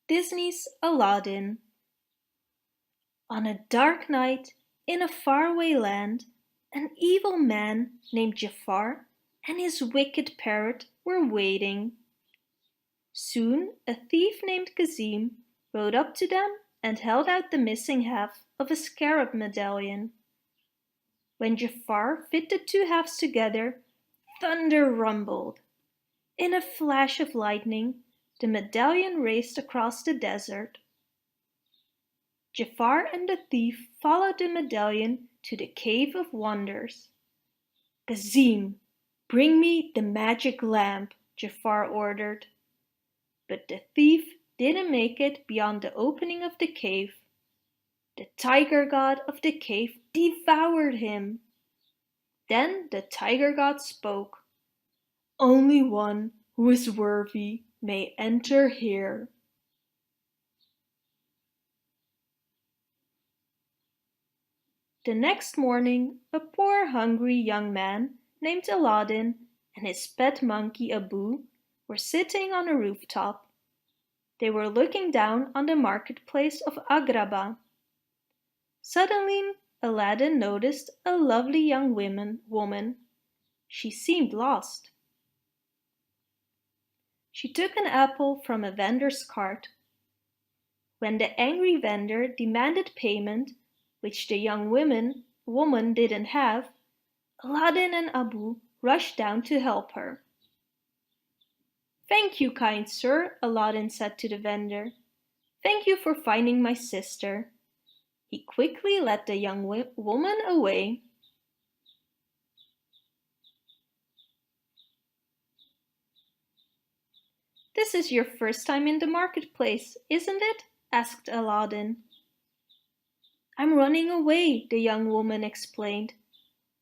Disney's Aladdin. On a dark night, in a faraway land, an evil man named Jafar and his wicked parrot were waiting. Soon a thief named Kazim rode up to them and held out the missing half of a scarab medallion. When Jafar fit the two halves together, thunder rumbled. In a flash of lightning, the medallion raced across the desert. Jafar and the thief followed the medallion to the Cave of Wonders. "Kazim, bring me the magic lamp," Jafar ordered. But the thief didn't make it beyond the opening of the cave. The tiger god of the cave devoured him. Then the tiger god spoke. "Only one who is worthy may enter here." The next morning, a poor hungry young man named Aladdin and his pet monkey Abu were sitting on a rooftop. They were looking down on the marketplace of Agrabah. Suddenly Aladdin noticed a lovely young woman. She seemed lost. She took an apple from a vendor's cart. When the angry vendor demanded payment, which the young woman didn't have, Aladdin and Abu rushed down to help her. "Thank you, kind sir," Aladdin said to the vendor. "Thank you for finding my sister." He quickly led the young woman away. "This is your first time in the marketplace, isn't it?" asked Aladdin. "I'm running away," the young woman explained.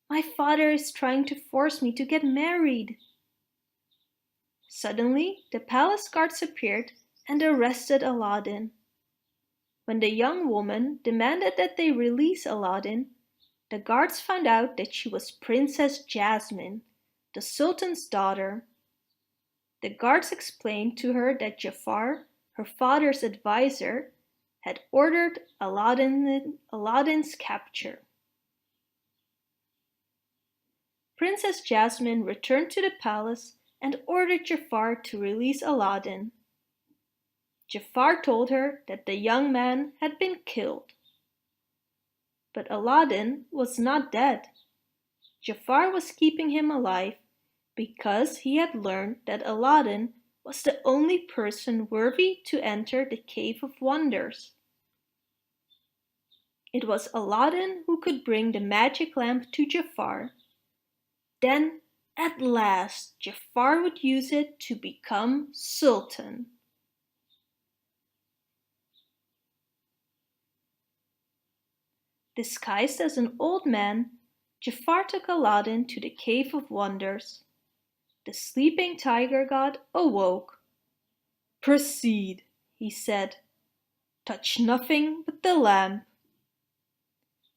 "My father is trying to force me to get married." Suddenly, the palace guards appeared and arrested Aladdin. When the young woman demanded that they release Aladdin, the guards found out that she was Princess Jasmine, the Sultan's daughter. The guards explained to her that Jafar, her father's advisor, had ordered Aladdin's capture. Princess Jasmine returned to the palace and ordered Jafar to release Aladdin. Jafar told her that the young man had been killed. But Aladdin was not dead. Jafar was keeping him alive because he had learned that Aladdin was the only person worthy to enter the Cave of Wonders. It was Aladdin who could bring the magic lamp to Jafar. Then, at last, Jafar would use it to become Sultan. Disguised as an old man, Jafar took Aladdin to the Cave of Wonders. The sleeping tiger god awoke. "Proceed," he said. "Touch nothing but the lamp."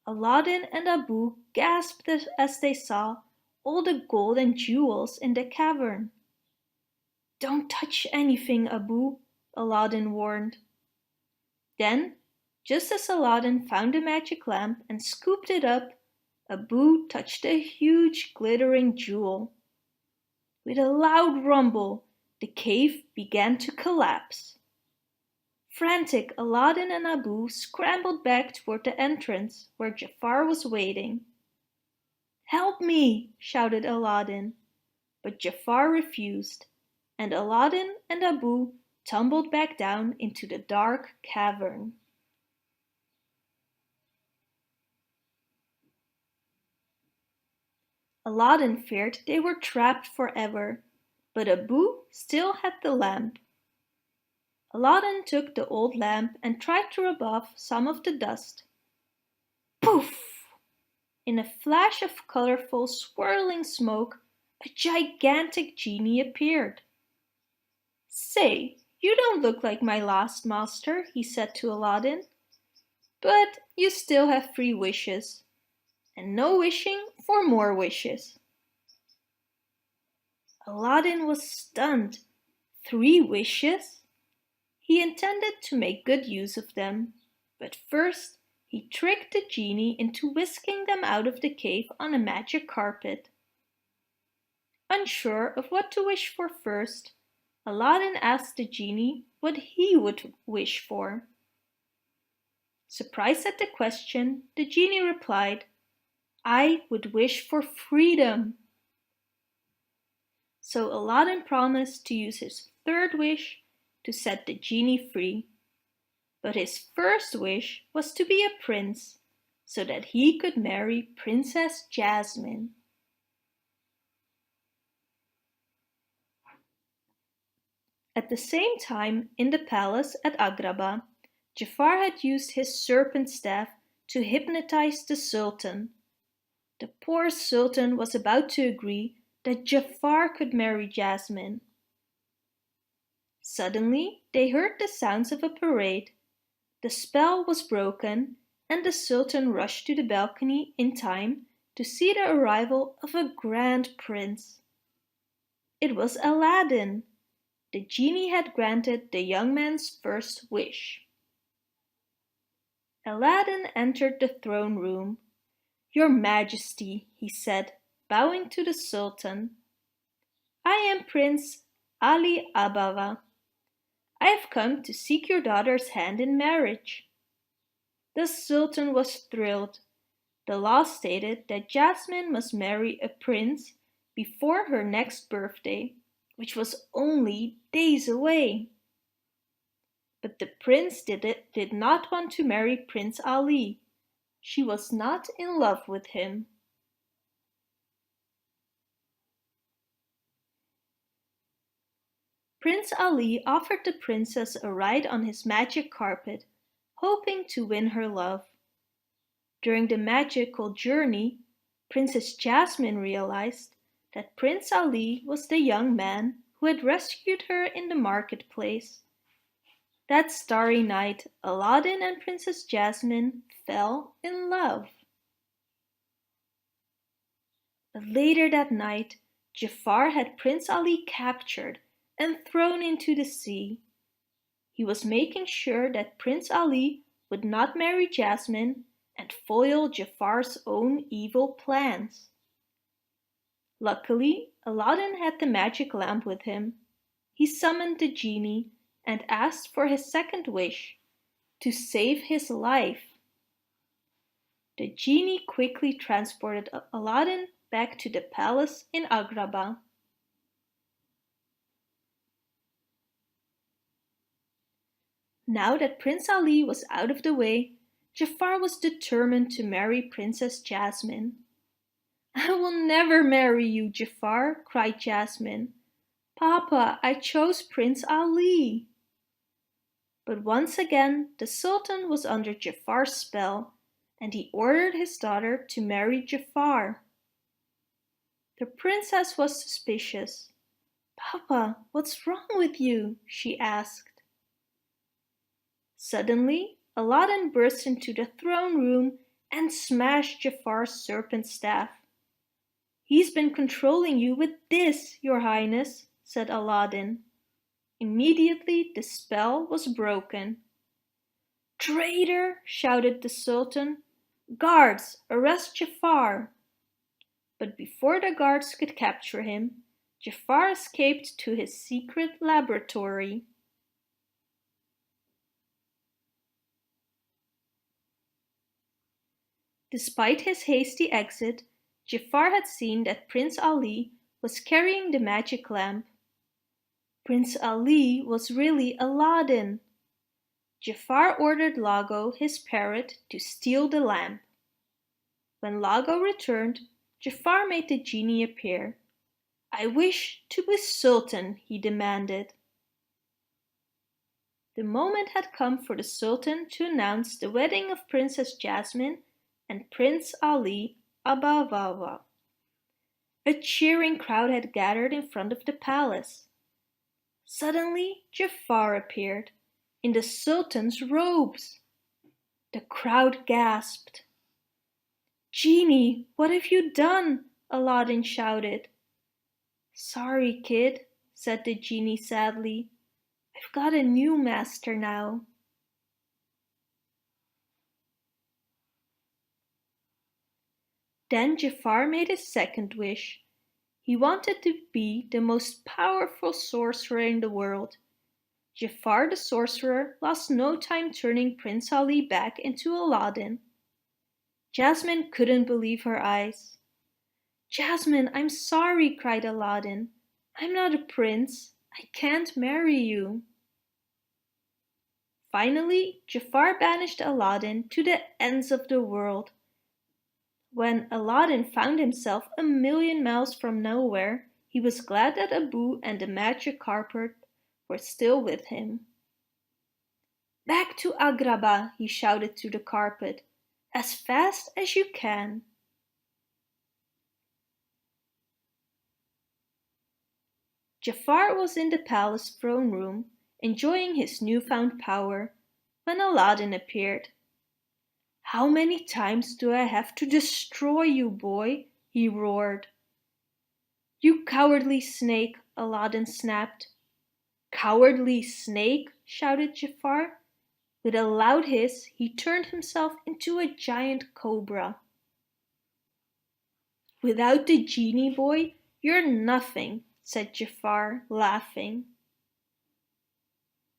Aladdin and Abu gasped as they saw all the gold and jewels in the cavern. "Don't touch anything, Abu," Aladdin warned. Then, just as Aladdin found the magic lamp and scooped it up, Abu touched a huge glittering jewel. With a loud rumble, the cave began to collapse. Frantic, Aladdin and Abu scrambled back toward the entrance where Jafar was waiting. "Help me!" shouted Aladdin, but Jafar refused, and Aladdin and Abu tumbled back down into the dark cavern. Aladdin feared they were trapped forever, but Abu still had the lamp. Aladdin took the old lamp and tried to rub off some of the dust. Poof! In a flash of colorful, swirling smoke, a gigantic genie appeared. "Say, you don't look like my last master," he said to Aladdin. "But you still have 3 wishes. And no wishing for more wishes." Aladdin was stunned. 3 wishes? He intended to make good use of them, but first he tricked the genie into whisking them out of the cave on a magic carpet. Unsure of what to wish for first, Aladdin asked the genie what he would wish for. Surprised at the question, the genie replied, "I would wish for freedom." So Aladdin promised to use his third wish to set the genie free. But his first wish was to be a prince, so that he could marry Princess Jasmine. At the same time, in the palace at Agrabah, Jafar had used his serpent staff to hypnotize the Sultan. The poor Sultan was about to agree that Jafar could marry Jasmine. Suddenly, they heard the sounds of a parade. The spell was broken, and the Sultan rushed to the balcony in time to see the arrival of a grand prince. It was Aladdin. The genie had granted the young man's first wish. Aladdin entered the throne room. "Your Majesty," he said, bowing to the Sultan, "I am Prince Ali Ababa. I have come to seek your daughter's hand in marriage." The Sultan was thrilled. The law stated that Jasmine must marry a prince before her next birthday, which was only days away. But the prince did not want to marry Prince Ali. She was not in love with him. Prince Ali offered the princess a ride on his magic carpet, hoping to win her love. During the magical journey, Princess Jasmine realized that Prince Ali was the young man who had rescued her in the marketplace. That starry night, Aladdin and Princess Jasmine fell in love. But later that night, Jafar had Prince Ali captured and thrown into the sea. He was making sure that Prince Ali would not marry Jasmine and foil Jafar's own evil plans. Luckily, Aladdin had the magic lamp with him. He summoned the genie and asked for his second wish, to save his life. The genie quickly transported Aladdin back to the palace in Agrabah. Now that Prince Ali was out of the way, Jafar was determined to marry Princess Jasmine. "I will never marry you, Jafar," cried Jasmine. "Papa, I chose Prince Ali." But once again the Sultan was under Jafar's spell, and he ordered his daughter to marry Jafar. The princess was suspicious. "Papa, what's wrong with you?" she asked. Suddenly, Aladdin burst into the throne room and smashed Jafar's serpent staff. "He's been controlling you with this, your highness," said Aladdin. Immediately the spell was broken. "Traitor!" shouted the Sultan. "Guards, arrest Jafar!" But before the guards could capture him, Jafar escaped to his secret laboratory. Despite his hasty exit, Jafar had seen that Prince Ali was carrying the magic lamp. Prince Ali was really Aladdin. Jafar ordered Lago, his parrot, to steal the lamp. When Lago returned, Jafar made the genie appear. "I wish to be Sultan," he demanded. The moment had come for the Sultan to announce the wedding of Princess Jasmine and Prince Ali Ababa. A cheering crowd had gathered in front of the palace. Suddenly Jafar appeared, in the Sultan's robes. The crowd gasped. "Genie, what have you done?" Aladdin shouted. "Sorry, kid," said the genie sadly. I've got a new master now. Then Jafar made his second wish. He wanted to be the most powerful sorcerer in the world. Jafar the sorcerer lost no time turning Prince Ali back into Aladdin. Jasmine couldn't believe her eyes. Jasmine, I'm sorry, cried Aladdin. I'm not a prince. I can't marry you. Finally, Jafar banished Aladdin to the ends of the world. When Aladdin found himself a million miles from nowhere, he was glad that Abu and the magic carpet were still with him. Back to Agrabah, he shouted to the carpet, as fast as you can. Jafar was in the palace throne room, enjoying his newfound power, when Aladdin appeared. How many times do I have to destroy you, boy? He roared. You cowardly snake, Aladdin snapped. Cowardly snake, shouted Jafar. With a loud hiss, he turned himself into a giant cobra. Without the genie, boy, you're nothing, said Jafar, laughing.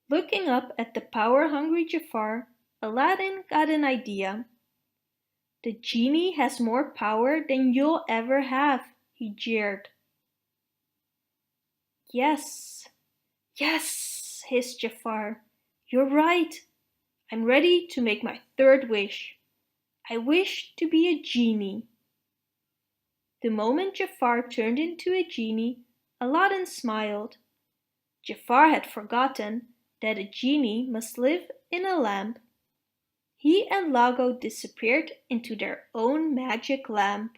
Looking up at the power-hungry Jafar, Aladdin got an idea. The genie has more power than you'll ever have, he jeered. Yes, yes, hissed Jafar. You're right. I'm ready to make my third wish. I wish to be a genie. The moment Jafar turned into a genie, Aladdin smiled. Jafar had forgotten that a genie must live in a lamp. He and Lago disappeared into their own magic lamp.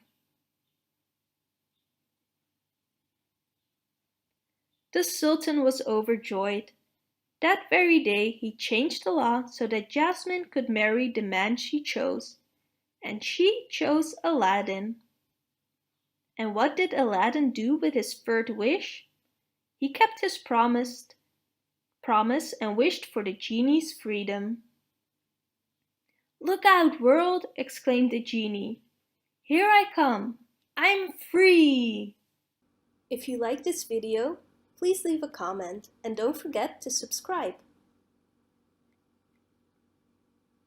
The Sultan was overjoyed. That very day he changed the law so that Jasmine could marry the man she chose, and she chose Aladdin. And what did Aladdin do with his third wish? He kept his promise and wished for the genie's freedom. Look out, world! Exclaimed the genie. Here I come! I'm free! If you like this video, please leave a comment and don't forget to subscribe.